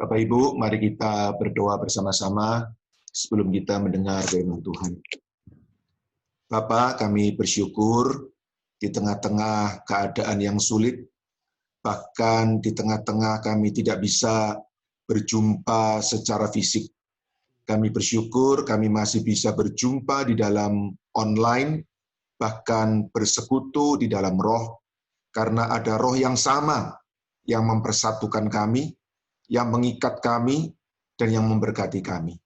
Bapak Ibu, mari kita berdoa bersama-sama sebelum kita mendengar firman Tuhan. Bapa, kami bersyukur di tengah-tengah keadaan yang sulit, bahkan di tengah-tengah kami tidak bisa berjumpa secara fisik. Kami bersyukur kami masih bisa berjumpa di dalam online, bahkan bersekutu di dalam roh, karena ada roh yang sama yang mempersatukan kami, yang mengikat kami, dan yang memberkati kami.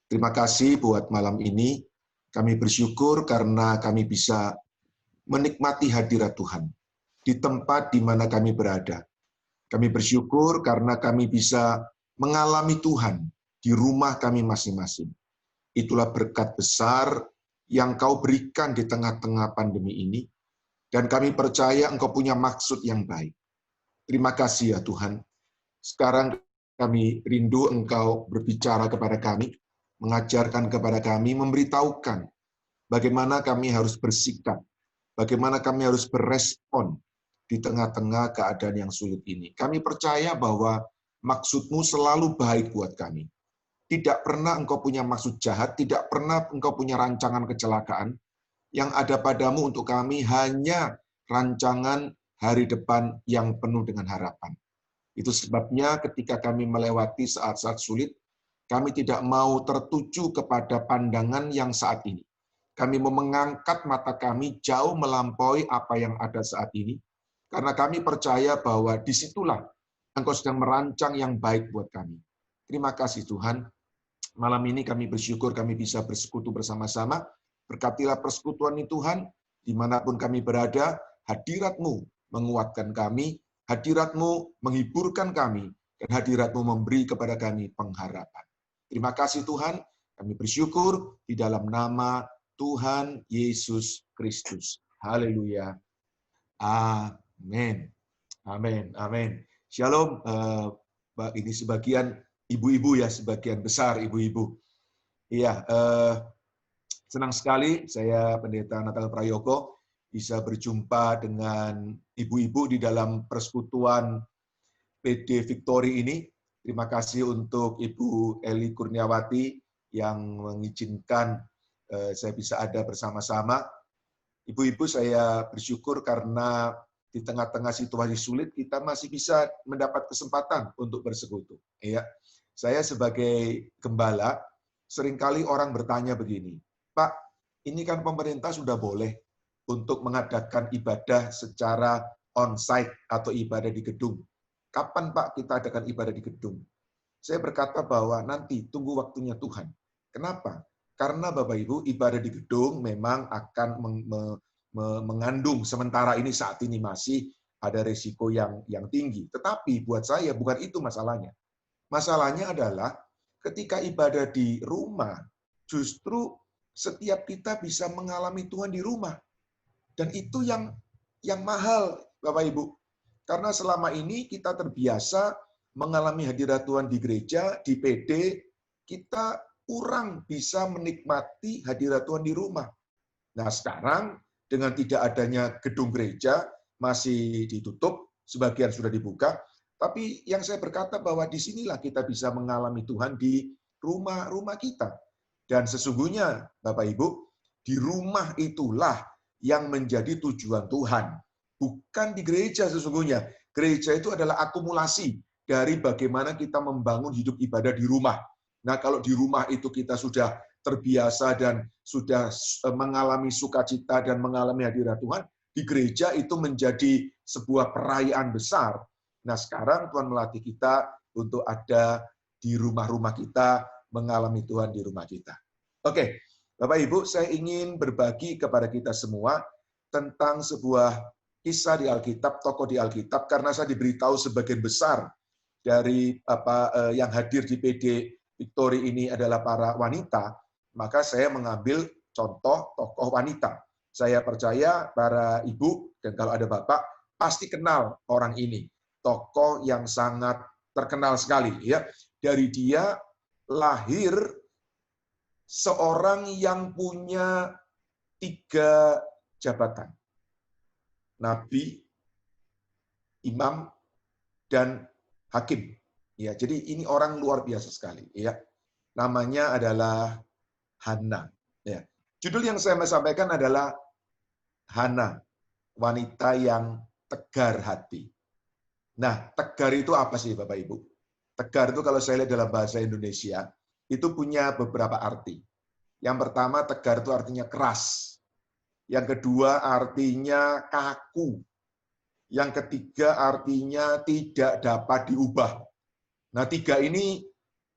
Terima kasih buat malam ini. Kami bersyukur karena kami bisa menikmati hadirat Tuhan di tempat di mana kami berada. Kami bersyukur karena kami bisa mengalami Tuhan di rumah kami masing-masing. Itulah berkat besar yang Kau berikan di tengah-tengah pandemi ini, dan kami percaya Engkau punya maksud yang baik. Terima kasih ya Tuhan. Sekarang kami rindu Engkau berbicara kepada kami, mengajarkan kepada kami, memberitahukan bagaimana kami harus bersikap, bagaimana kami harus berespon di tengah-tengah keadaan yang sulit ini. Kami percaya bahwa maksud-Mu selalu baik buat kami. Tidak pernah Engkau punya maksud jahat, tidak pernah Engkau punya rancangan kecelakaan. Yang ada padamu untuk kami hanya rancangan hari depan yang penuh dengan harapan. Itu sebabnya ketika kami melewati saat-saat sulit, kami tidak mau tertuju kepada pandangan yang saat ini. Kami mau mengangkat mata kami jauh melampaui apa yang ada saat ini, karena kami percaya bahwa disitulah Engkau sedang merancang yang baik buat kami. Terima kasih Tuhan. Malam ini kami bersyukur kami bisa bersekutu bersama-sama. Berkatilah persekutuan ini Tuhan, dimanapun kami berada, hadirat-Mu menguatkan kami, hadirat-Mu menghiburkan kami, dan hadirat-Mu memberi kepada kami pengharapan. Terima kasih Tuhan, kami bersyukur di dalam nama Tuhan Yesus Kristus. Haleluya. Amin. Amin. Amin. Shalom. Ini sebagian ibu-ibu ya, sebagian besar ibu-ibu. Iya, senang sekali saya Pendeta Natal Prayoko bisa berjumpa dengan ibu-ibu di dalam persekutuan PD Victory ini. Terima kasih untuk Ibu Eli Kurniawati yang mengizinkan saya bisa ada bersama-sama. Ibu-ibu, saya bersyukur karena di tengah-tengah situasi sulit kita masih bisa mendapat kesempatan untuk bersekutu. Ya, saya sebagai gembala seringkali orang bertanya begini, Pak, ini kan pemerintah sudah boleh untuk mengadakan ibadah secara on-site atau ibadah di gedung. Kapan Pak kita adakan ibadah di gedung? Saya berkata bahwa nanti tunggu waktunya Tuhan. Kenapa? Karena Bapak Ibu, ibadah di gedung memang akan mengandung sementara ini saat ini masih ada resiko yang tinggi. Tetapi buat saya bukan itu masalahnya. Masalahnya adalah ketika ibadah di rumah, justru setiap kita bisa mengalami Tuhan di rumah. Dan itu yang mahal, Bapak Ibu. Karena selama ini kita terbiasa mengalami hadirat Tuhan di gereja, di PD, kita kurang bisa menikmati hadirat Tuhan di rumah. Nah sekarang dengan tidak adanya gedung gereja, masih ditutup, sebagian sudah dibuka, tapi yang saya berkata bahwa disinilah kita bisa mengalami Tuhan di rumah-rumah kita. Dan sesungguhnya, Bapak Ibu, di rumah itulah yang menjadi tujuan Tuhan. Bukan di gereja sesungguhnya. Gereja itu adalah akumulasi dari bagaimana kita membangun hidup ibadah di rumah. Nah, kalau di rumah itu kita sudah terbiasa dan sudah mengalami sukacita dan mengalami hadirat Tuhan, di gereja itu menjadi sebuah perayaan besar. Nah, sekarang Tuhan melatih kita untuk ada di rumah-rumah kita, mengalami Tuhan di rumah kita. Oke, Bapak Ibu, saya ingin berbagi kepada kita semua tentang sebuah kisah di Alkitab, tokoh di Alkitab, karena saya diberitahu sebagian besar dari yang hadir di PD Victory ini adalah para wanita, maka saya mengambil contoh tokoh wanita. Saya percaya para ibu dan kalau ada bapak pasti kenal orang ini, tokoh yang sangat terkenal sekali ya. Dari dia lahir seorang yang punya 3 jabatan. Nabi, imam, dan hakim. Ya, jadi ini orang luar biasa sekali, ya. Namanya adalah Hana. Ya. Judul yang saya mau sampaikan adalah Hana, wanita yang tegar hati. Nah, tegar itu apa sih Bapak Ibu? Tegar itu kalau saya lihat dalam bahasa Indonesia, itu punya beberapa arti. Yang pertama, tegar itu artinya keras. Yang kedua, artinya kaku. Yang ketiga, artinya tidak dapat diubah. Nah, tiga ini,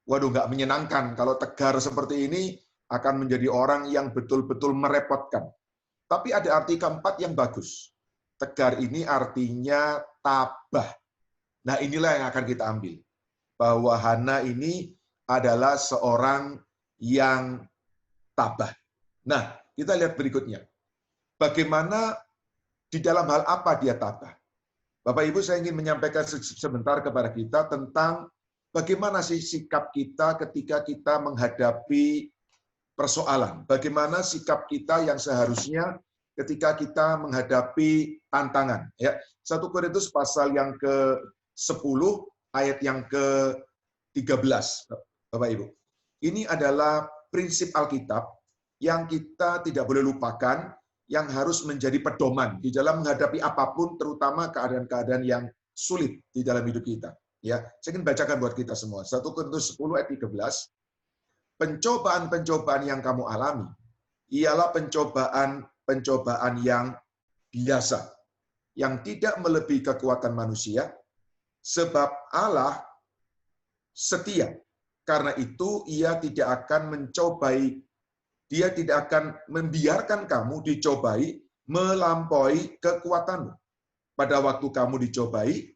waduh, nggak menyenangkan. Kalau tegar seperti ini, akan menjadi orang yang betul-betul merepotkan. Tapi ada arti keempat yang bagus. Tegar ini artinya tabah. Nah, inilah yang akan kita ambil. Bahwa Hana ini adalah seorang yang tabah. Nah, kita lihat berikutnya. Bagaimana di dalam hal apa dia tabah? Bapak Ibu, saya ingin menyampaikan sebentar kepada kita tentang bagaimana sih sikap kita ketika kita menghadapi persoalan. Bagaimana sikap kita yang seharusnya ketika kita menghadapi tantangan. Ya, 1 Korintus pasal yang ke-10 ayat yang ke-13, Bapak Ibu. Ini adalah prinsip Alkitab yang kita tidak boleh lupakan, yang harus menjadi pedoman di dalam menghadapi apapun, terutama keadaan-keadaan yang sulit di dalam hidup kita. Ya, saya ingin bacakan buat kita semua. 1 Korintus 10 ayat 13. Pencobaan-pencobaan yang kamu alami ialah pencobaan-pencobaan yang biasa, yang tidak melebihi kekuatan manusia, sebab Allah setia. Karena itu ia tidak akan dia tidak akan membiarkan kamu dicobai melampaui kekuatanmu. Pada waktu kamu dicobai,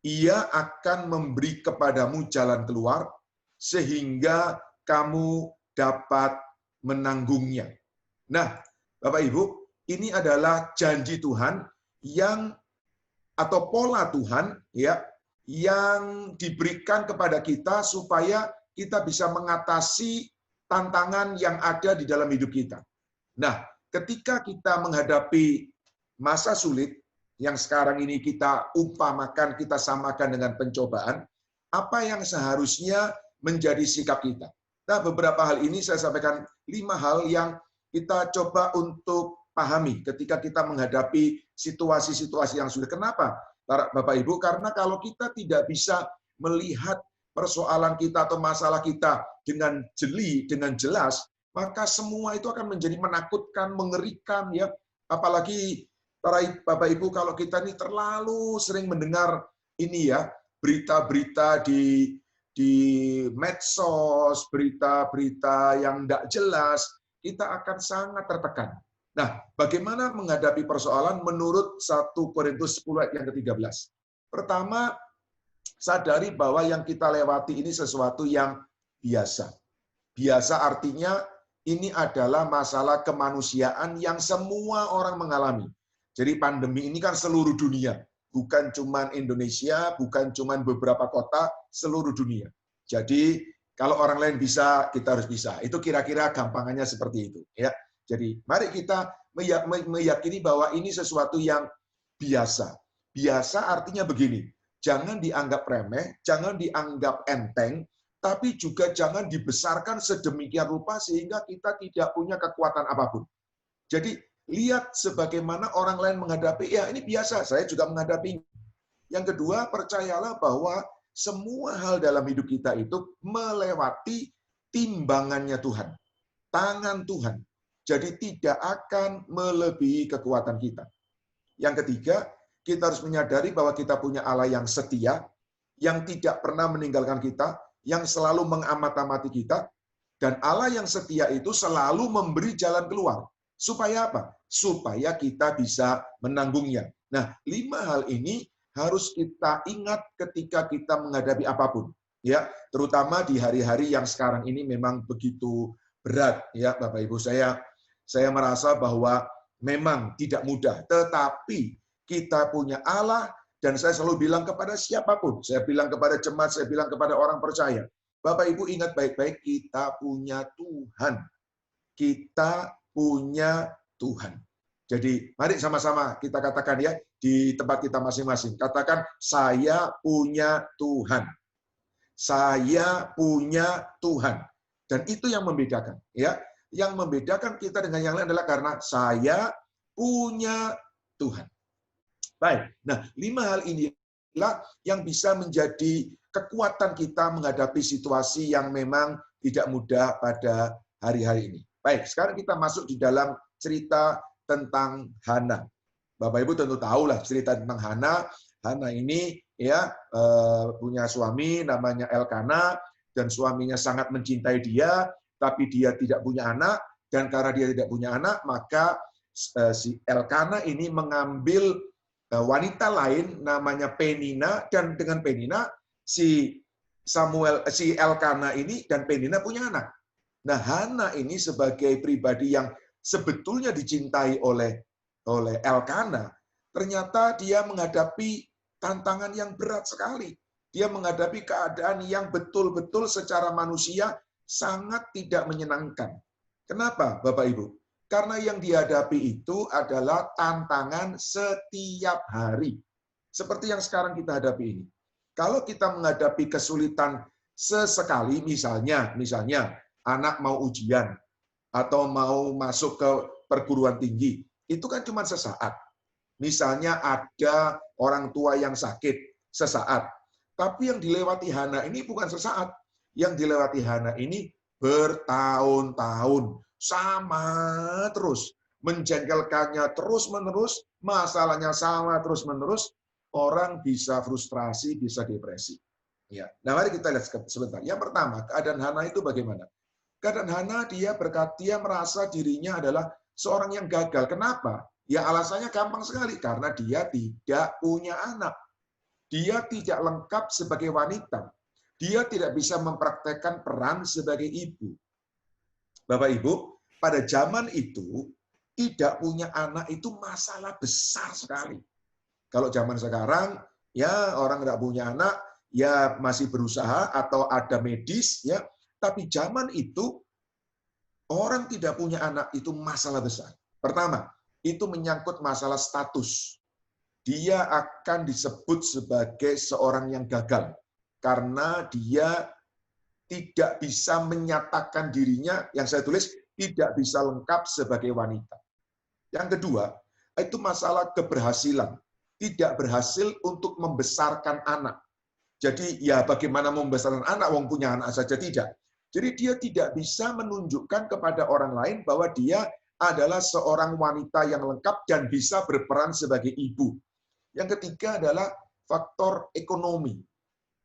ia akan memberi kepadamu jalan keluar, sehingga kamu dapat menanggungnya. Nah, Bapak Ibu, ini adalah janji Tuhan atau pola Tuhan ya, yang diberikan kepada kita supaya kita bisa mengatasi tantangan yang ada di dalam hidup kita. Nah, ketika kita menghadapi masa sulit yang sekarang ini kita umpamakan, kita samakan dengan pencobaan, apa yang seharusnya menjadi sikap kita? Nah, beberapa hal ini saya sampaikan 5 hal yang kita coba untuk pahami ketika kita menghadapi situasi-situasi yang sulit. Kenapa, Bapak Ibu? Karena kalau kita tidak bisa melihat persoalan kita atau masalah kita dengan jeli, dengan jelas, maka semua itu akan menjadi menakutkan, mengerikan ya. Apalagi para Bapak Ibu, kalau kita ini terlalu sering mendengar ini ya, berita-berita di medsos, berita-berita yang tidak jelas, kita akan sangat tertekan. Nah, bagaimana menghadapi persoalan menurut 1 Korintus 10 ayat yang ke-13? Pertama, sadari bahwa yang kita lewati ini sesuatu yang biasa. Biasa artinya ini adalah masalah kemanusiaan yang semua orang mengalami. Jadi pandemi ini kan seluruh dunia, bukan cuma Indonesia, bukan cuma beberapa kota, seluruh dunia. Jadi kalau orang lain bisa, kita harus bisa. Itu kira-kira gampangannya seperti itu. Ya. Jadi mari kita meyakini bahwa ini sesuatu yang biasa. Biasa artinya begini, jangan dianggap remeh, jangan dianggap enteng, tapi juga jangan dibesarkan sedemikian rupa sehingga kita tidak punya kekuatan apapun. Jadi lihat sebagaimana orang lain menghadapi, ya ini biasa, saya juga menghadapinya. Yang kedua, percayalah bahwa semua hal dalam hidup kita itu melewati timbangannya Tuhan, tangan Tuhan. Jadi tidak akan melebihi kekuatan kita. Yang ketiga, kita harus menyadari bahwa kita punya Allah yang setia, yang tidak pernah meninggalkan kita, yang selalu mengamat-amati kita, dan Allah yang setia itu selalu memberi jalan keluar. Supaya apa? Supaya kita bisa menanggungnya. Nah, 5 hal ini harus kita ingat ketika kita menghadapi apapun. Ya, terutama di hari-hari yang sekarang ini memang begitu berat. Ya, Bapak Ibu, saya merasa bahwa memang tidak mudah. Tetapi kita punya Allah, dan saya selalu bilang kepada siapapun, saya bilang kepada jemaat, saya bilang kepada orang percaya, Bapak Ibu ingat baik-baik, kita punya Tuhan. Kita punya Tuhan. Jadi mari sama-sama kita katakan ya, di tempat kita masing-masing. Katakan, saya punya Tuhan. Saya punya Tuhan. Dan itu yang membedakan, ya. Yang membedakan kita dengan yang lain adalah karena saya punya Tuhan. Baik. Nah, 5 hal inilah yang bisa menjadi kekuatan kita menghadapi situasi yang memang tidak mudah pada hari-hari ini. Baik, sekarang kita masuk di dalam cerita tentang Hana. Bapak Ibu tentu tahu lah cerita tentang Hana. Hana ini ya punya suami namanya Elkana, dan suaminya sangat mencintai dia, tapi dia tidak punya anak, dan karena dia tidak punya anak, maka si Elkana ini mengambil wanita lain namanya Penina, dan dengan Penina si Elkana ini dan Penina punya anak. Nah, Hana ini sebagai pribadi yang sebetulnya dicintai oleh Elkana, ternyata dia menghadapi tantangan yang berat sekali. Dia menghadapi keadaan yang betul-betul secara manusia sangat tidak menyenangkan. Kenapa, Bapak Ibu? Karena yang dihadapi itu adalah tantangan setiap hari. Seperti yang sekarang kita hadapi ini. Kalau kita menghadapi kesulitan sesekali, misalnya anak mau ujian atau mau masuk ke perguruan tinggi, itu kan cuma sesaat. Misalnya ada orang tua yang sakit sesaat. Tapi yang dilewati Hana ini bukan sesaat. Yang dilewati Hana ini bertahun-tahun. Sama terus. Menjengkelkannya terus-menerus. Masalahnya sama terus-menerus. Orang bisa frustrasi, bisa depresi. Ya. Nah, mari kita lihat sebentar. Yang pertama, keadaan Hana itu bagaimana? Keadaan Hana, dia merasa dirinya adalah seorang yang gagal. Kenapa? Ya alasannya gampang sekali. Karena dia tidak punya anak. Dia tidak lengkap sebagai wanita. Dia tidak bisa mempraktekkan peran sebagai ibu. Bapak Ibu, pada zaman itu, tidak punya anak itu masalah besar sekali. Kalau zaman sekarang, ya orang tidak punya anak, ya masih berusaha atau ada medis, ya. Tapi zaman itu, orang tidak punya anak itu masalah besar. Pertama, itu menyangkut masalah status. Dia akan disebut sebagai seorang yang gagal karena dia tidak bisa menyatakan dirinya, yang saya tulis, tidak bisa lengkap sebagai wanita. Yang kedua, itu masalah keberhasilan. Tidak berhasil untuk membesarkan anak. Jadi ya bagaimana membesarkan anak, wong punya anak saja tidak. Jadi dia tidak bisa menunjukkan kepada orang lain bahwa dia adalah seorang wanita yang lengkap dan bisa berperan sebagai ibu. Yang ketiga adalah faktor ekonomi.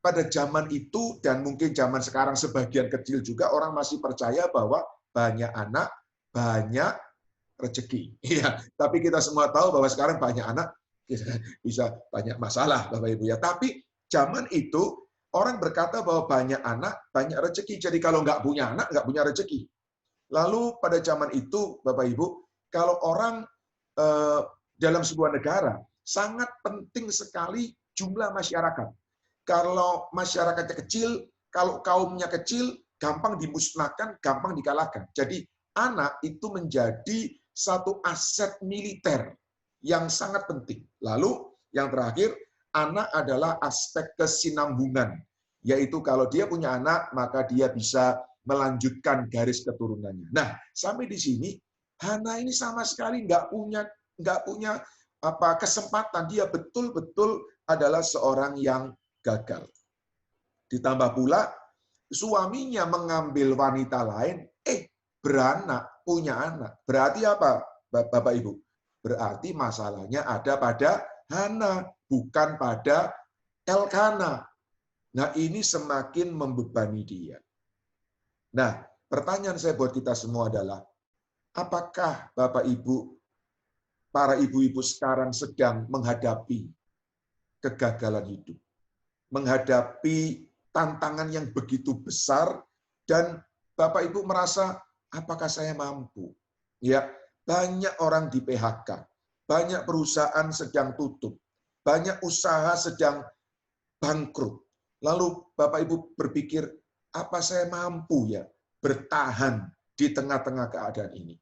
Pada zaman itu, dan mungkin zaman sekarang sebagian kecil juga, orang masih percaya bahwa banyak anak, banyak rezeki. Ya, tapi kita semua tahu bahwa sekarang banyak anak, bisa banyak masalah, Bapak Ibu. Ya, tapi zaman itu, orang berkata bahwa banyak anak, banyak rezeki. Jadi kalau nggak punya anak, nggak punya rezeki. Lalu pada zaman itu, Bapak Ibu, kalau orang dalam sebuah negara, sangat penting sekali jumlah masyarakat. Kalau masyarakatnya kecil, kalau kaumnya kecil, gampang dimusnahkan, gampang dikalahkan. Jadi anak itu menjadi satu aset militer yang sangat penting. Lalu yang terakhir, anak adalah aspek kesinambungan. Yaitu kalau dia punya anak, maka dia bisa melanjutkan garis keturunannya. Nah, sampai di sini, Hana ini sama sekali nggak punya kesempatan. Dia betul-betul adalah seorang yang gagal. Ditambah pula suaminya mengambil wanita lain, beranak, punya anak. Berarti apa, Bapak Ibu? Berarti masalahnya ada pada Hana, bukan pada Elkana. Nah, ini semakin membebani dia. Nah, pertanyaan saya buat kita semua adalah, apakah Bapak Ibu, para ibu-ibu sekarang sedang menghadapi kegagalan hidup? Menghadapi tantangan yang begitu besar, dan Bapak Ibu merasa, apakah saya mampu? Ya, banyak orang di PHK, banyak perusahaan sedang tutup, banyak usaha sedang bangkrut. Lalu Bapak Ibu berpikir, apa saya mampu ya bertahan di tengah-tengah keadaan ini?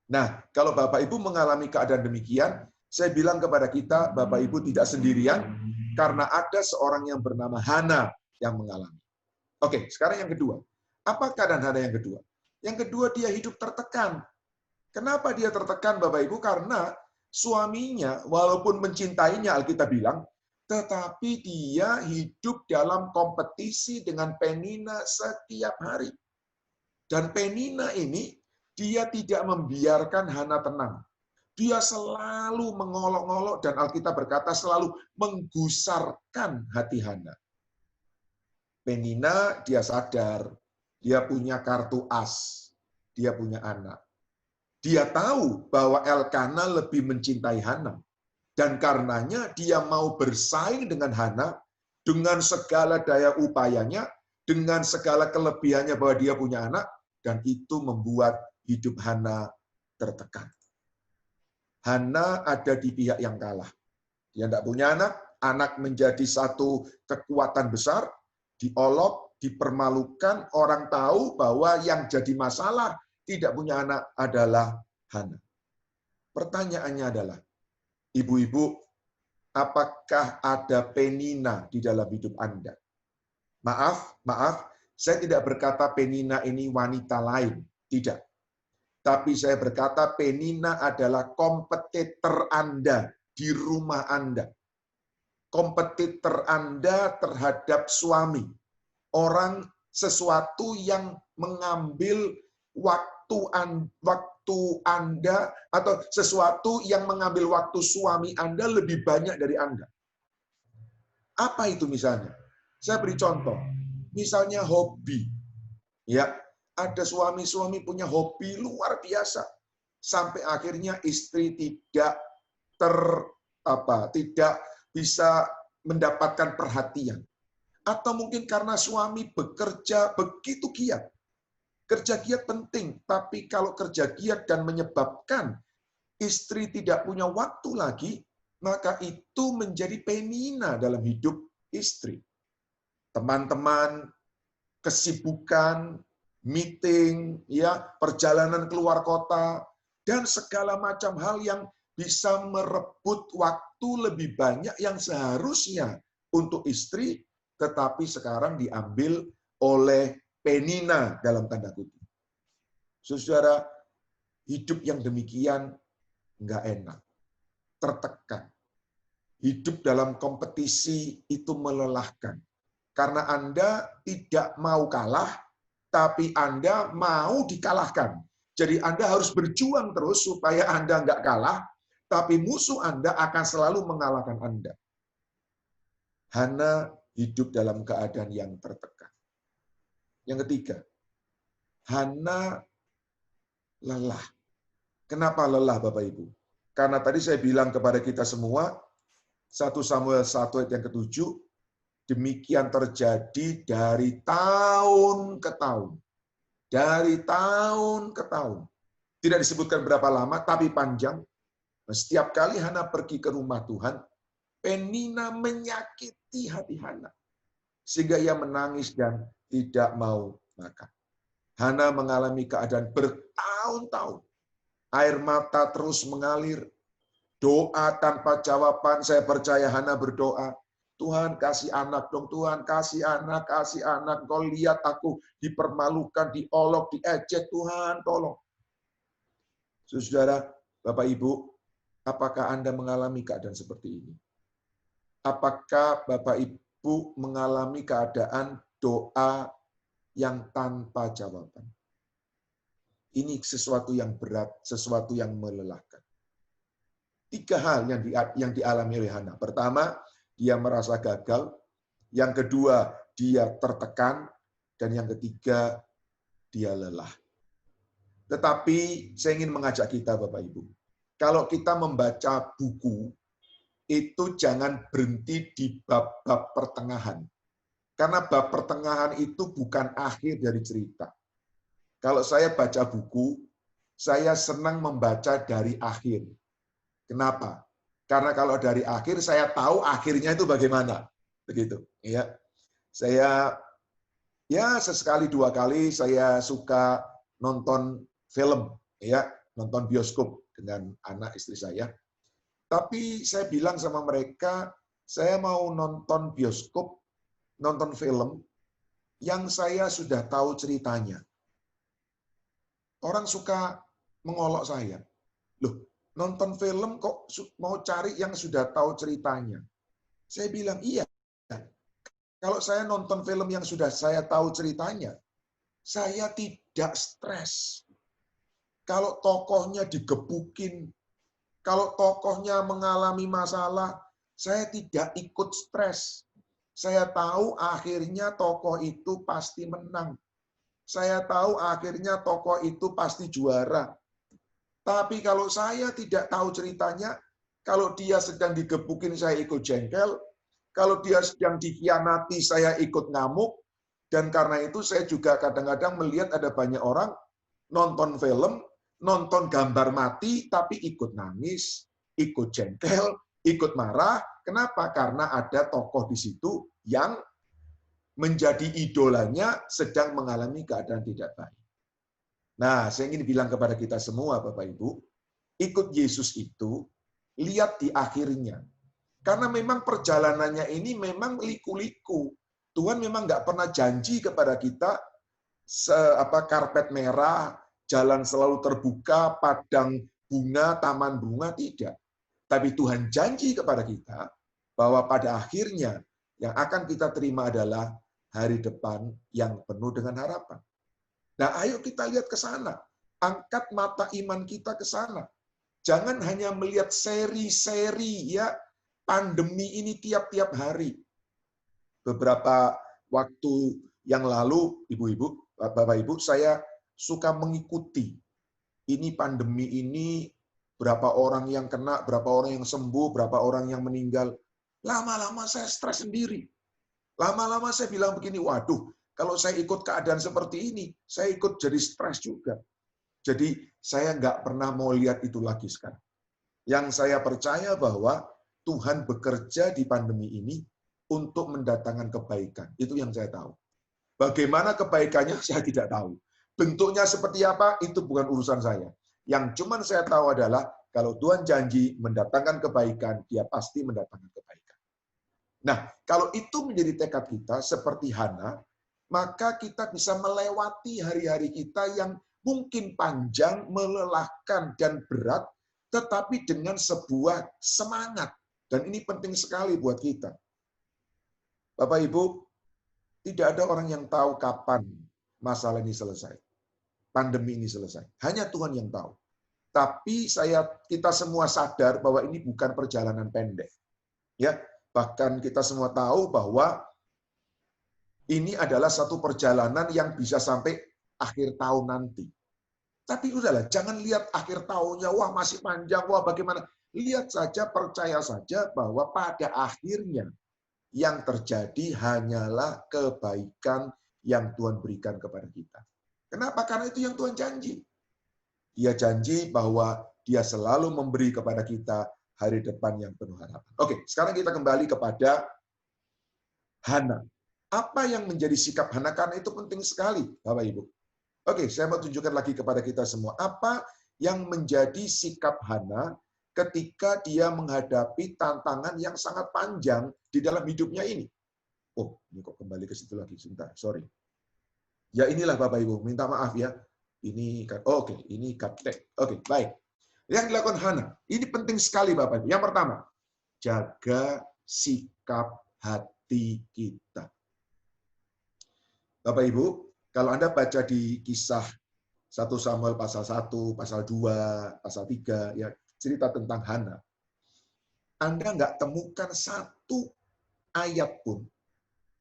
Nah, kalau Bapak Ibu mengalami keadaan demikian, saya bilang kepada kita, Bapak Ibu tidak sendirian, karena ada seorang yang bernama Hana yang mengalami. Oke, sekarang yang kedua. Apa keadaan Hana yang kedua? Yang kedua, dia hidup tertekan. Kenapa dia tertekan, Bapak Ibu? Karena suaminya, walaupun mencintainya, Alkitab bilang, tetapi dia hidup dalam kompetisi dengan Penina setiap hari. Dan Penina ini, dia tidak membiarkan Hana tenang. Dia selalu mengolok-olok, dan Alkitab berkata selalu menggusarkan hati Hana. Penina, dia sadar, dia punya kartu as, dia punya anak. Dia tahu bahwa Elkana lebih mencintai Hana. Dan karenanya dia mau bersaing dengan Hana dengan segala daya upayanya, dengan segala kelebihannya bahwa dia punya anak, dan itu membuat hidup Hana tertekan. Hana ada di pihak yang kalah. Dia tidak punya anak, anak menjadi satu kekuatan besar, diolok, dipermalukan, orang tahu bahwa yang jadi masalah tidak punya anak adalah Hana. Pertanyaannya adalah, ibu-ibu, apakah ada Penina di dalam hidup Anda? Maaf, saya tidak berkata Penina ini wanita lain, tidak. Tapi saya berkata Penina adalah kompetitor Anda di rumah Anda. Kompetitor Anda terhadap suami. Orang sesuatu yang mengambil waktu Anda atau sesuatu yang mengambil waktu suami Anda lebih banyak dari Anda. Apa itu misalnya? Saya beri contoh. Misalnya hobi. Ya, ada suami-suami punya hobi luar biasa. Sampai akhirnya istri tidak bisa mendapatkan perhatian. Atau mungkin karena suami bekerja begitu giat. Kerja giat penting, tapi kalau kerja giat dan menyebabkan istri tidak punya waktu lagi, maka itu menjadi Penina dalam hidup istri. Teman-teman, kesibukan, meeting, ya, perjalanan keluar kota, dan segala macam hal yang bisa merebut waktu lebih banyak yang seharusnya untuk istri, tetapi sekarang diambil oleh Penina dalam tanda kutip. Saudara, hidup yang demikian nggak enak, tertekan. Hidup dalam kompetisi itu melelahkan. Karena Anda tidak mau kalah, tapi Anda mau dikalahkan. Jadi Anda harus berjuang terus supaya Anda nggak kalah, tapi musuh Anda akan selalu mengalahkan Anda. Hana hidup dalam keadaan yang tertekan. Yang ketiga, Hana lelah. Kenapa lelah Bapak Ibu? Karena tadi saya bilang kepada kita semua, 1 Samuel 1 ayat yang ke-7, demikian terjadi dari tahun ke tahun. Dari tahun ke tahun. Tidak disebutkan berapa lama, tapi panjang. Setiap kali Hana pergi ke rumah Tuhan, Penina menyakiti hati Hana. Sehingga ia menangis dan tidak mau makan. Hana mengalami keadaan bertahun-tahun. Air mata terus mengalir. Doa tanpa jawaban. Saya percaya Hana berdoa, Tuhan kasih anak dong, Tuhan kasih anak. Kau lihat aku dipermalukan, diolok, diejek, Tuhan tolong. Saudara, Bapak Ibu, apakah Anda mengalami keadaan seperti ini? Apakah Bapak Ibu mengalami keadaan doa yang tanpa jawaban? Ini sesuatu yang berat, sesuatu yang melelahkan. 3 hal yang dialami oleh Hana. Pertama, dia merasa gagal. Yang kedua, dia tertekan. Dan yang ketiga, dia lelah. Tetapi saya ingin mengajak kita, Bapak Ibu. Kalau kita membaca buku, itu jangan berhenti di bab-bab pertengahan. Karena bab pertengahan itu bukan akhir dari cerita. Kalau saya baca buku, saya senang membaca dari akhir. Kenapa? Karena kalau dari akhir saya tahu akhirnya itu bagaimana. Begitu, ya. Saya sesekali 2 kali saya suka nonton film, ya, nonton bioskop dengan anak istri saya. Tapi saya bilang sama mereka, saya mau nonton bioskop, nonton film, yang saya sudah tahu ceritanya. Orang suka mengolok saya. Loh, nonton film kok mau cari yang sudah tahu ceritanya? Saya bilang, iya. Kalau saya nonton film yang sudah saya tahu ceritanya, saya tidak stres. Kalau tokohnya digebukin, kalau tokohnya mengalami masalah, saya tidak ikut stres. Saya tahu akhirnya tokoh itu pasti menang. Saya tahu akhirnya tokoh itu pasti juara. Tapi kalau saya tidak tahu ceritanya, kalau dia sedang digebukin, saya ikut jengkel. Kalau dia sedang dikhianati, saya ikut ngamuk. Dan karena itu saya juga kadang-kadang melihat ada banyak orang nonton film, nonton gambar mati, tapi ikut nangis, ikut jengkel, ikut marah. Kenapa? Karena ada tokoh di situ yang menjadi idolanya sedang mengalami keadaan tidak baik. Nah, saya ingin bilang kepada kita semua, Bapak Ibu, ikut Yesus itu, lihat di akhirnya. Karena memang perjalanannya ini memang liku-liku. Tuhan memang nggak pernah janji kepada kita karpet merah, jalan selalu terbuka, padang bunga, taman bunga, tidak. Tapi Tuhan janji kepada kita bahwa pada akhirnya yang akan kita terima adalah hari depan yang penuh dengan harapan. Nah, ayo kita lihat ke sana. Angkat mata iman kita ke sana. Jangan hanya melihat seri-seri ya pandemi ini tiap-tiap hari. Beberapa waktu yang lalu, ibu-ibu, bapak-ibu, saya suka mengikuti. Ini pandemi ini, berapa orang yang kena, berapa orang yang sembuh, berapa orang yang meninggal. Lama-lama saya stres sendiri. Lama-lama saya bilang begini, waduh, kalau saya ikut keadaan seperti ini, saya ikut jadi stres juga. Jadi saya nggak pernah mau lihat itu lagi sekarang. Yang saya percaya bahwa Tuhan bekerja di pandemi ini untuk mendatangkan kebaikan. Itu yang saya tahu. Bagaimana kebaikannya, saya tidak tahu. Bentuknya seperti apa, itu bukan urusan saya. Yang cuman saya tahu adalah, kalau Tuhan janji mendatangkan kebaikan, dia pasti mendatangkan kebaikan. Nah, kalau itu menjadi tekad kita, seperti Hana, maka kita bisa melewati hari-hari kita yang mungkin panjang, melelahkan, dan berat, tetapi dengan sebuah semangat. Dan ini penting sekali buat kita. Bapak Ibu, tidak ada orang yang tahu kapan masalah ini selesai. Pandemi ini selesai. Hanya Tuhan yang tahu. Tapi kita semua sadar bahwa ini bukan perjalanan pendek. Ya, bahkan kita semua tahu bahwa ini adalah satu perjalanan yang bisa sampai akhir tahun nanti. Tapi udahlah, jangan lihat akhir tahunnya, wah masih panjang, wah bagaimana. Lihat saja, percaya saja bahwa pada akhirnya yang terjadi hanyalah kebaikan yang Tuhan berikan kepada kita. Kenapa? Karena itu yang Tuhan janji. Dia janji bahwa dia selalu memberi kepada kita hari depan yang penuh harapan. Oke, sekarang kita kembali kepada Hana. Apa yang menjadi sikap Hana? Karena itu penting sekali, Bapak Ibu. Oke, saya mau tunjukkan lagi kepada kita semua. Apa yang menjadi sikap Hana ketika dia menghadapi tantangan yang sangat panjang di dalam hidupnya ini? Oh, ini kok kembali ke situ lagi. Sebentar, sorry. Ya inilah Bapak Ibu, minta maaf ya. Ini, oke, ini kaptek. Oke, baik. Yang dilakukan Hana, ini penting sekali Bapak Ibu. Yang pertama, jaga sikap hati kita. Bapak Ibu, kalau Anda baca di kisah 1 Samuel pasal 1, pasal 2, pasal 3, ya cerita tentang Hana, Anda nggak temukan satu ayat pun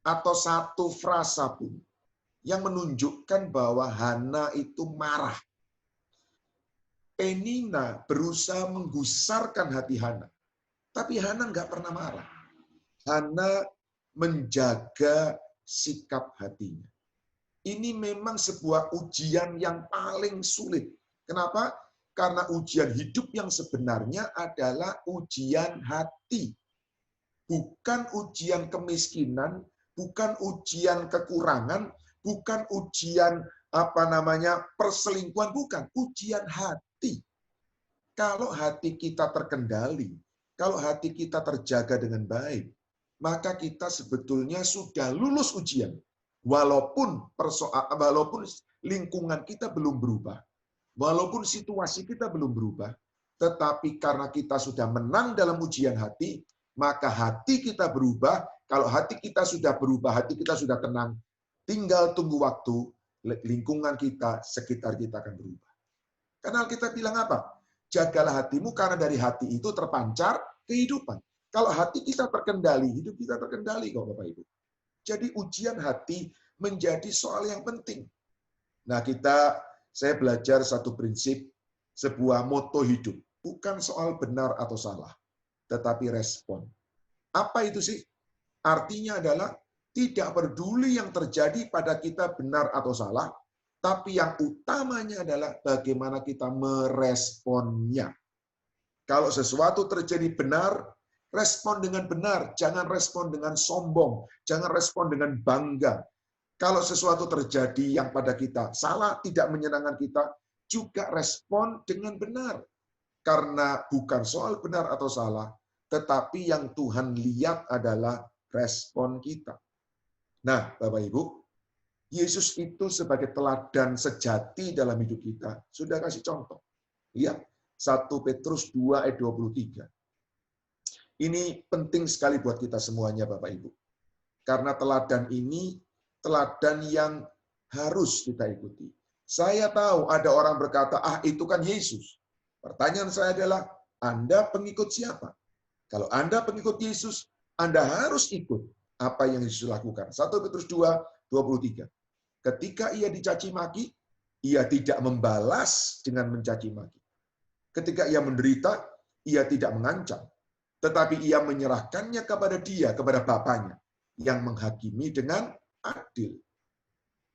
atau satu frasa pun yang menunjukkan bahwa Hana itu marah. Penina berusaha menggusarkan hati Hana, tapi Hana nggak pernah marah. Hana menjaga sikap hatinya. Ini memang sebuah ujian yang paling sulit. Kenapa? Karena ujian hidup yang sebenarnya adalah ujian hati. Bukan ujian kemiskinan, bukan ujian kekurangan, bukan ujian perselingkuhan, bukan, ujian hati. Kalau hati kita terkendali, kalau hati kita terjaga dengan baik, maka kita sebetulnya sudah lulus ujian. Walaupun lingkungan kita belum berubah, walaupun situasi kita belum berubah, tetapi karena kita sudah menang dalam ujian hati, maka hati kita berubah. Kalau hati kita sudah berubah, hati kita sudah tenang, tinggal tunggu waktu, lingkungan kita, sekitar kita akan berubah. Karena kita bilang apa? Jagalah hatimu, karena dari hati itu terpancar kehidupan. Kalau hati kita terkendali, hidup kita terkendali kok Bapak Ibu. Jadi ujian hati menjadi soal yang penting. Nah, saya belajar satu prinsip, sebuah moto hidup. Bukan soal benar atau salah, tetapi respon. Apa itu sih? Artinya adalah tidak peduli yang terjadi pada kita benar atau salah, tapi yang utamanya adalah bagaimana kita meresponnya. Kalau sesuatu terjadi benar, respon dengan benar, jangan respon dengan sombong, jangan respon dengan bangga. Kalau sesuatu terjadi yang pada kita salah, tidak menyenangkan kita, juga respon dengan benar. Karena bukan soal benar atau salah, tetapi yang Tuhan lihat adalah respon kita. Nah, Bapak Ibu, Yesus itu sebagai teladan sejati dalam hidup kita, sudah kasih contoh. Lihat, 1 Petrus 2 ayat 23. Ini penting sekali buat kita semuanya, Bapak Ibu. Karena teladan ini, teladan yang harus kita ikuti. Saya tahu ada orang berkata, itu kan Yesus. Pertanyaan saya adalah, Anda pengikut siapa? Kalau Anda pengikut Yesus, Anda harus ikut apa yang Yesus lakukan. 1 Petrus 2, 23. Ketika ia dicaci maki, ia tidak membalas dengan mencaci maki. Ketika ia menderita, ia tidak mengancam. Tetapi ia menyerahkannya kepada kepada Bapaknya, yang menghakimi dengan adil.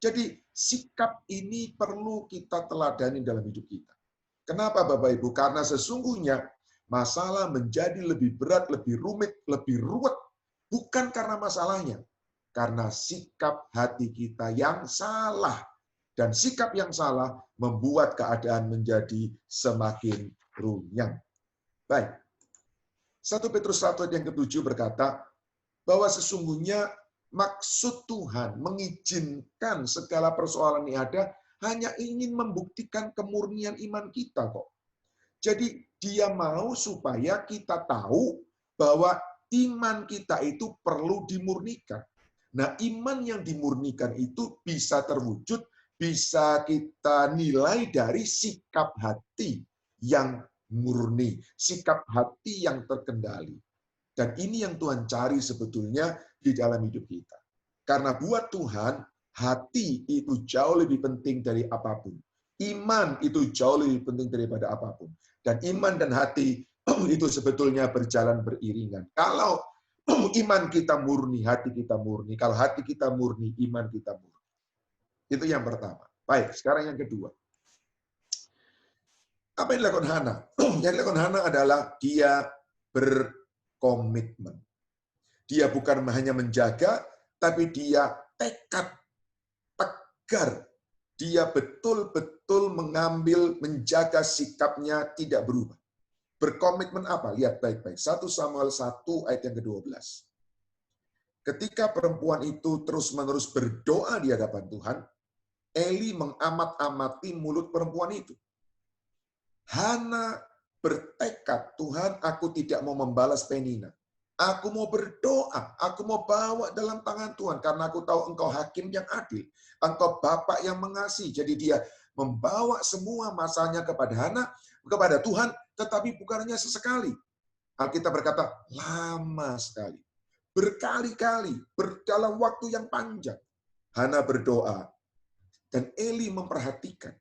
Jadi sikap ini perlu kita teladani dalam hidup kita. Kenapa Bapak Ibu? Karena sesungguhnya masalah menjadi lebih berat, lebih rumit, lebih ruwet. Bukan karena masalahnya. Karena sikap hati kita yang salah. Dan sikap yang salah membuat keadaan menjadi semakin runyam. Baik. 1 Petrus 1 ayat yang ke-7 berkata, bahwa sesungguhnya maksud Tuhan mengizinkan segala persoalan ini ada hanya ingin membuktikan kemurnian iman kita kok. Jadi dia mau supaya kita tahu bahwa iman kita itu perlu dimurnikan. Nah, iman yang dimurnikan itu bisa terwujud, bisa kita nilai dari sikap hati yang murni, sikap hati yang terkendali. Dan ini yang Tuhan cari sebetulnya di dalam hidup kita. Karena buat Tuhan, hati itu jauh lebih penting dari apapun. Iman itu jauh lebih penting daripada apapun. Dan iman dan hati itu sebetulnya berjalan beriringan. Kalau iman kita murni, hati kita murni. Kalau hati kita murni, iman kita murni. Itu yang pertama. Baik, sekarang yang kedua. Apa yang dilakukan Hana? Yang dilakukan Hana adalah dia berkomitmen. Dia bukan hanya menjaga, tapi dia tekad, tegar. Dia betul-betul menjaga sikapnya tidak berubah. Berkomitmen apa? Lihat baik-baik. 1 Samuel 1 ayat yang ke-12. Ketika perempuan itu terus-menerus berdoa di hadapan Tuhan, Eli mengamat-amati mulut perempuan itu. Hana bertekad, Tuhan, aku tidak mau membalas Penina. Aku mau berdoa, aku mau bawa dalam tangan Tuhan, karena aku tahu Engkau hakim yang adil. Engkau Bapak yang mengasihi. Jadi dia membawa semua masanya kepada Hana, kepada Tuhan, tetapi bukan hanya sesekali. Alkitab berkata, lama sekali. Berkali-kali, dalam waktu yang panjang. Hana berdoa, dan Eli memperhatikan.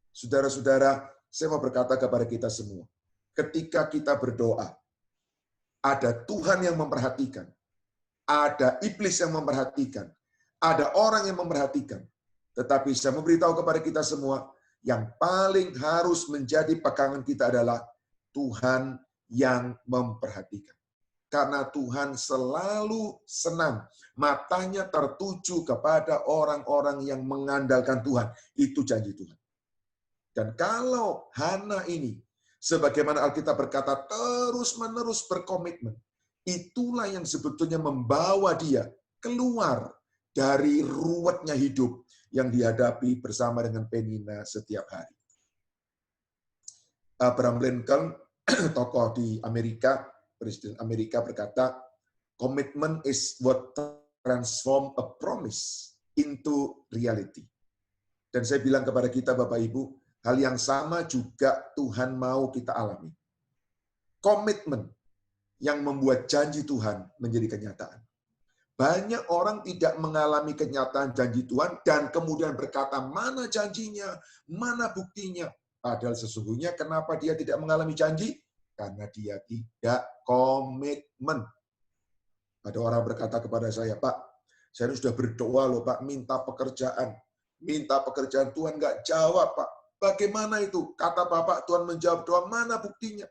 Saudara-saudara, saya mau berkata kepada kita semua, ketika kita berdoa, ada Tuhan yang memperhatikan, ada iblis yang memperhatikan, ada orang yang memperhatikan. Tetapi saya memberitahu kepada kita semua, yang paling harus menjadi pegangan kita adalah Tuhan yang memperhatikan. Karena Tuhan selalu senang, matanya tertuju kepada orang-orang yang mengandalkan Tuhan. Itu janji Tuhan. Dan kalau Hana ini, sebagaimana Alkitab berkata, terus-menerus berkomitmen, itulah yang sebetulnya membawa dia keluar dari ruwetnya hidup yang dihadapi bersama dengan Penina setiap hari. Abraham Lincoln, tokoh di Amerika, Presiden Amerika berkata, "Commitment is what transform a promise into reality." Dan saya bilang kepada kita Bapak Ibu, hal yang sama juga Tuhan mau kita alami. Komitmen yang membuat janji Tuhan menjadi kenyataan. Banyak orang tidak mengalami kenyataan janji Tuhan dan kemudian berkata, mana janjinya, mana buktinya. Padahal sesungguhnya kenapa dia tidak mengalami janji? Karena dia tidak komitmen. Ada orang berkata kepada saya, Pak, saya sudah berdoa loh Pak, minta pekerjaan. Minta pekerjaan, Tuhan nggak jawab Pak. Bagaimana itu? Kata Bapak, Tuhan menjawab doa, mana buktinya?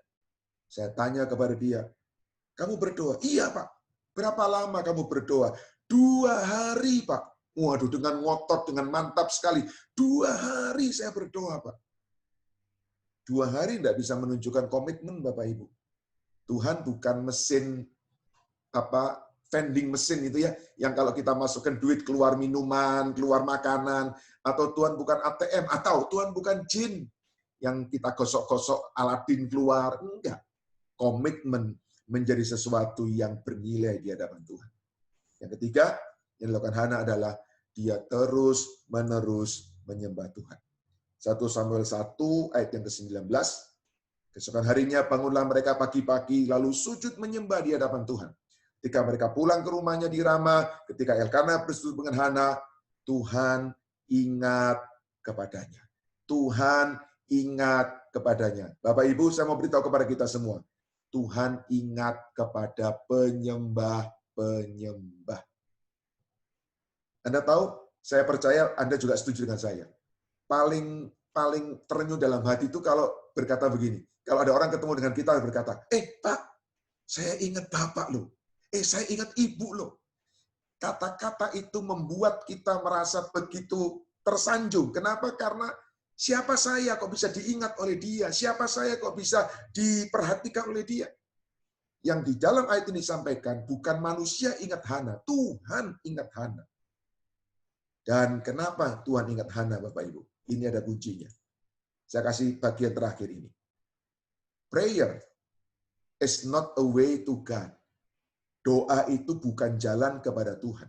Saya tanya kepada dia, kamu berdoa? Iya Pak. Berapa lama kamu berdoa? 2 hari, Pak. Waduh, dengan ngotot, dengan mantap sekali. 2 hari saya berdoa, Pak. 2 hari tidak bisa menunjukkan komitmen, Bapak Ibu. Tuhan bukan mesin vending mesin itu ya, yang kalau kita masukkan duit keluar minuman, keluar makanan, atau Tuhan bukan ATM, atau Tuhan bukan jin yang kita gosok-gosok Aladin keluar. Enggak. Komitmen menjadi sesuatu yang bernilai di hadapan Tuhan. Yang ketiga, yang dilakukan Hana adalah dia terus-menerus menyembah Tuhan. 1 Samuel 1 ayat yang ke-19, keesokan harinya bangunlah mereka pagi-pagi lalu sujud menyembah di hadapan Tuhan. Ketika mereka pulang ke rumahnya di Rama, ketika Elkana bersetubuh dengan Hana, Tuhan ingat kepadanya. Tuhan ingat kepadanya. Bapak Ibu, saya mau beritahu kepada kita semua. Tuhan ingat kepada penyembah-penyembah. Anda tahu, saya percaya Anda juga setuju dengan saya. Paling terenyuh dalam hati itu kalau berkata begini. Kalau ada orang ketemu dengan kita berkata, Pak, saya ingat Bapak loh. Saya ingat Ibu loh. Kata-kata itu membuat kita merasa begitu tersanjung. Kenapa? Karena siapa saya kok bisa diingat oleh dia? Siapa saya kok bisa diperhatikan oleh dia? Yang di dalam ayat ini disampaikan, bukan manusia ingat Hana, Tuhan ingat Hana. Dan kenapa Tuhan ingat Hana, Bapak Ibu? Ini ada kuncinya. Saya kasih bagian terakhir ini. Prayer is not a way to God. Doa itu bukan jalan kepada Tuhan.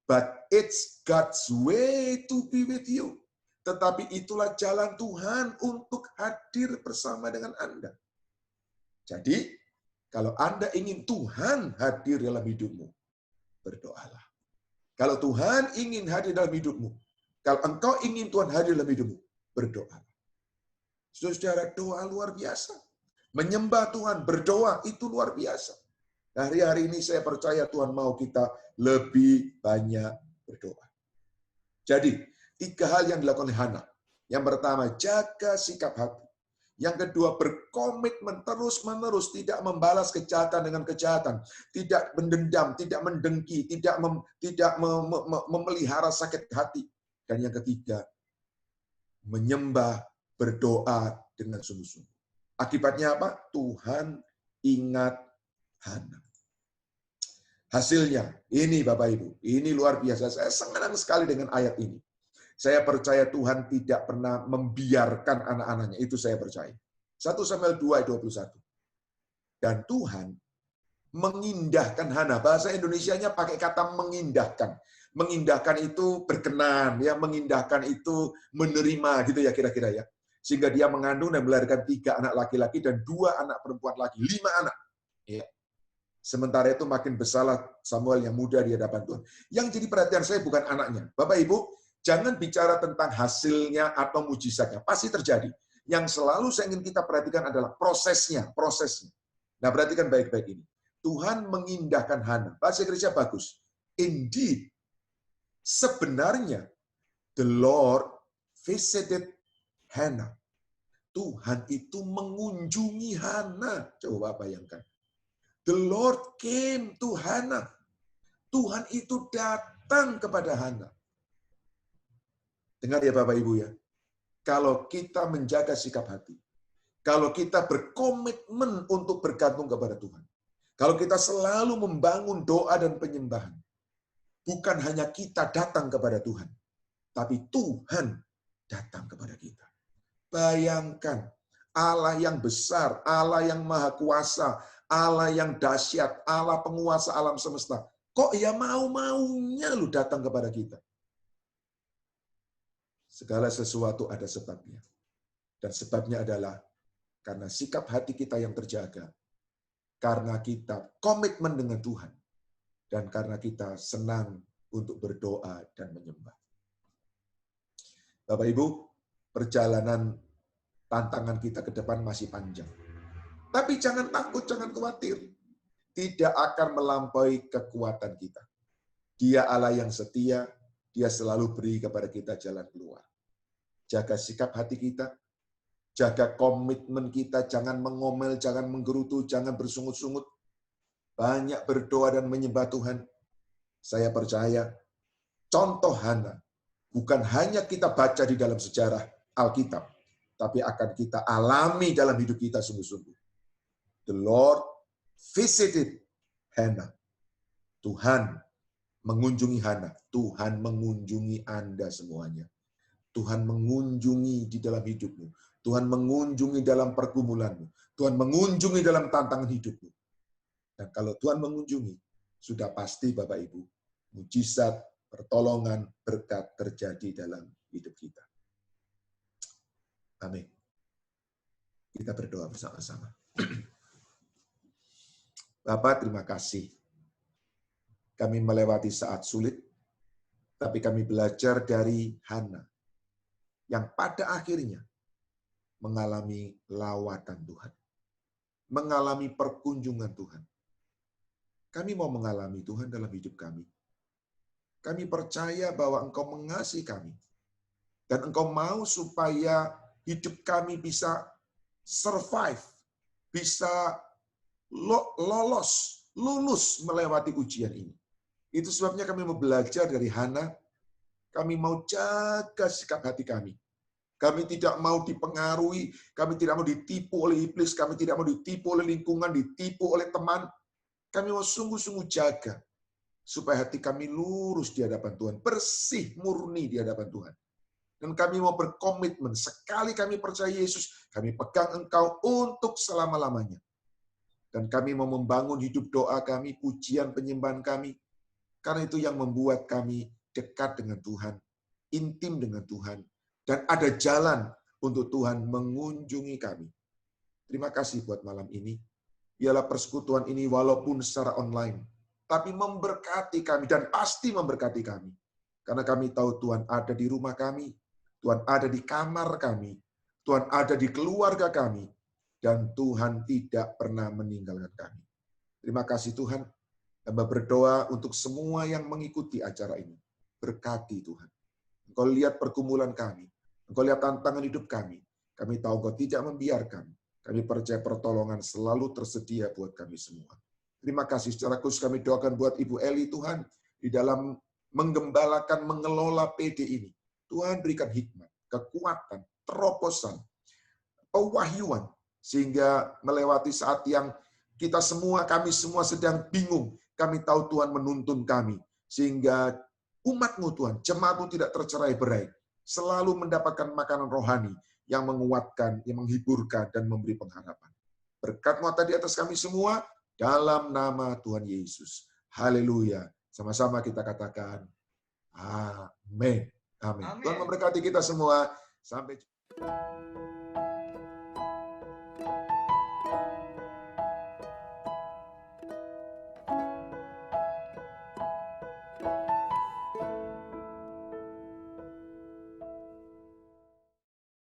But it's God's way to be with you. Tetapi itulah jalan Tuhan untuk hadir bersama dengan Anda. Jadi, kalau Anda ingin Tuhan hadir dalam hidupmu, berdoalah. Kalau Tuhan ingin hadir dalam hidupmu, kalau engkau ingin Tuhan hadir dalam hidupmu, berdoalah. Saudara, doa luar biasa. Menyembah Tuhan, berdoa, itu luar biasa. Nah, hari ini saya percaya Tuhan mau kita lebih banyak berdoa. Jadi, 3 hal yang dilakukan oleh Hana. Yang pertama, jaga sikap hati. Yang kedua, berkomitmen terus-menerus, tidak membalas kejahatan dengan kejahatan, tidak mendendam, tidak mendengki, tidak memelihara sakit hati. Dan yang ketiga, menyembah, berdoa dengan sungguh-sungguh. Akibatnya apa? Tuhan ingat Hana. Hasilnya, ini Bapak Ibu, ini luar biasa. Saya senang sekali dengan ayat ini. Saya percaya Tuhan tidak pernah membiarkan anak-anaknya. Itu saya percaya. 1 Samuel 2 ayat 21. Dan Tuhan mengindahkan Hana. Bahasa Indonesianya pakai kata mengindahkan. Mengindahkan itu berkenan, ya, mengindahkan itu menerima, gitu ya kira-kira ya. Sehingga dia mengandung dan melahirkan 3 anak laki-laki dan 2 anak perempuan laki, 5 anak. Ya. Sementara itu makin besarlah Samuel yang muda di hadapan Tuhan. Yang jadi perhatian saya bukan anaknya. Bapak Ibu, jangan bicara tentang hasilnya atau mujizatnya. Pasti terjadi. Yang selalu saya ingin kita perhatikan adalah prosesnya. Nah, perhatikan baik-baik ini. Tuhan mengindahkan Hana. Bahasa Inggrisnya bagus. Indeed, sebenarnya, the Lord visited Hannah. Tuhan itu mengunjungi Hana. Coba bayangkan. The Lord came to Hannah. Tuhan itu datang kepada Hana. Dengar ya Bapak Ibu ya. Kalau kita menjaga sikap hati, kalau kita berkomitmen untuk bergantung kepada Tuhan, kalau kita selalu membangun doa dan penyembahan, bukan hanya kita datang kepada Tuhan, tapi Tuhan datang kepada kita. Bayangkan, Allah yang besar, Allah yang maha kuasa, Allah yang dahsyat, Allah penguasa alam semesta. Kok ya mau-maunya lu datang kepada kita? Segala sesuatu ada sebabnya. Dan sebabnya adalah karena sikap hati kita yang terjaga. Karena kita komitmen dengan Tuhan. Dan karena kita senang untuk berdoa dan menyembah. Bapak Ibu, perjalanan tantangan kita ke depan masih panjang. Tapi jangan takut, jangan khawatir. Tidak akan melampaui kekuatan kita. Dia Allah yang setia, Dia selalu beri kepada kita jalan keluar. Jaga sikap hati kita, jaga komitmen kita, jangan mengomel, jangan menggerutu, jangan bersungut-sungut. Banyak berdoa dan menyembah Tuhan. Saya percaya, contoh Hana, bukan hanya kita baca di dalam sejarah Alkitab, tapi akan kita alami dalam hidup kita sungguh-sungguh. The Lord visited Hannah. Tuhan mengunjungi Hana. Tuhan mengunjungi Anda semuanya. Tuhan mengunjungi di dalam hidupmu. Tuhan mengunjungi dalam pergumulanmu. Tuhan mengunjungi dalam tantangan hidupmu. Dan kalau Tuhan mengunjungi, sudah pasti Bapak Ibu, mujizat, pertolongan, berkat terjadi dalam hidup kita. Amin. Kita berdoa bersama-sama. Bapak, terima kasih. Kami melewati saat sulit, tapi kami belajar dari Hana, yang pada akhirnya mengalami lawatan Tuhan, mengalami perkunjungan Tuhan. Kami mau mengalami Tuhan dalam hidup kami. Kami percaya bahwa Engkau mengasihi kami, dan Engkau mau supaya hidup kami bisa survive, bisa lulus melewati ujian ini. Itu sebabnya kami mau belajar dari Hana. Kami mau jaga sikap hati kami. Kami tidak mau dipengaruhi, kami tidak mau ditipu oleh iblis, kami tidak mau ditipu oleh lingkungan, ditipu oleh teman. Kami mau sungguh-sungguh jaga supaya hati kami lurus di hadapan Tuhan, bersih, murni di hadapan Tuhan. Dan kami mau berkomitmen, sekali kami percaya Yesus, kami pegang Engkau untuk selama-lamanya. Dan kami mau membangun hidup doa kami, pujian penyembahan kami, karena itu yang membuat kami dekat dengan Tuhan, intim dengan Tuhan, dan ada jalan untuk Tuhan mengunjungi kami. Terima kasih buat malam ini. Biarlah persekutuan ini walaupun secara online, tapi memberkati kami dan pasti memberkati kami. Karena kami tahu Tuhan ada di rumah kami, Tuhan ada di kamar kami, Tuhan ada di keluarga kami, dan Tuhan tidak pernah meninggalkan kami. Terima kasih Tuhan. Hamba berdoa untuk semua yang mengikuti acara ini. Berkati Tuhan. Engkau lihat pergumulan kami. Engkau lihat tantangan hidup kami. Kami tahu Engkau tidak membiarkan. Kami percaya pertolongan selalu tersedia buat kami semua. Terima kasih. Secara khusus kami doakan buat Ibu Eli Tuhan. Di dalam menggembalakan, mengelola PD ini. Tuhan berikan hikmat, kekuatan, terobosan, pewahyuan. Sehingga melewati saat yang kita semua, kami semua sedang bingung. Kami tahu Tuhan menuntun kami. Sehingga umat-Mu Tuhan, jemaat-Mu tidak tercerai-berai. Selalu mendapatkan makanan rohani yang menguatkan, yang menghiburkan, dan memberi pengharapan. Berkat-Mu tadi atas kami semua, dalam nama Tuhan Yesus. Haleluya. Sama-sama kita katakan, amin. Amin. Tuhan memberkati kita semua. Sampai jumpa.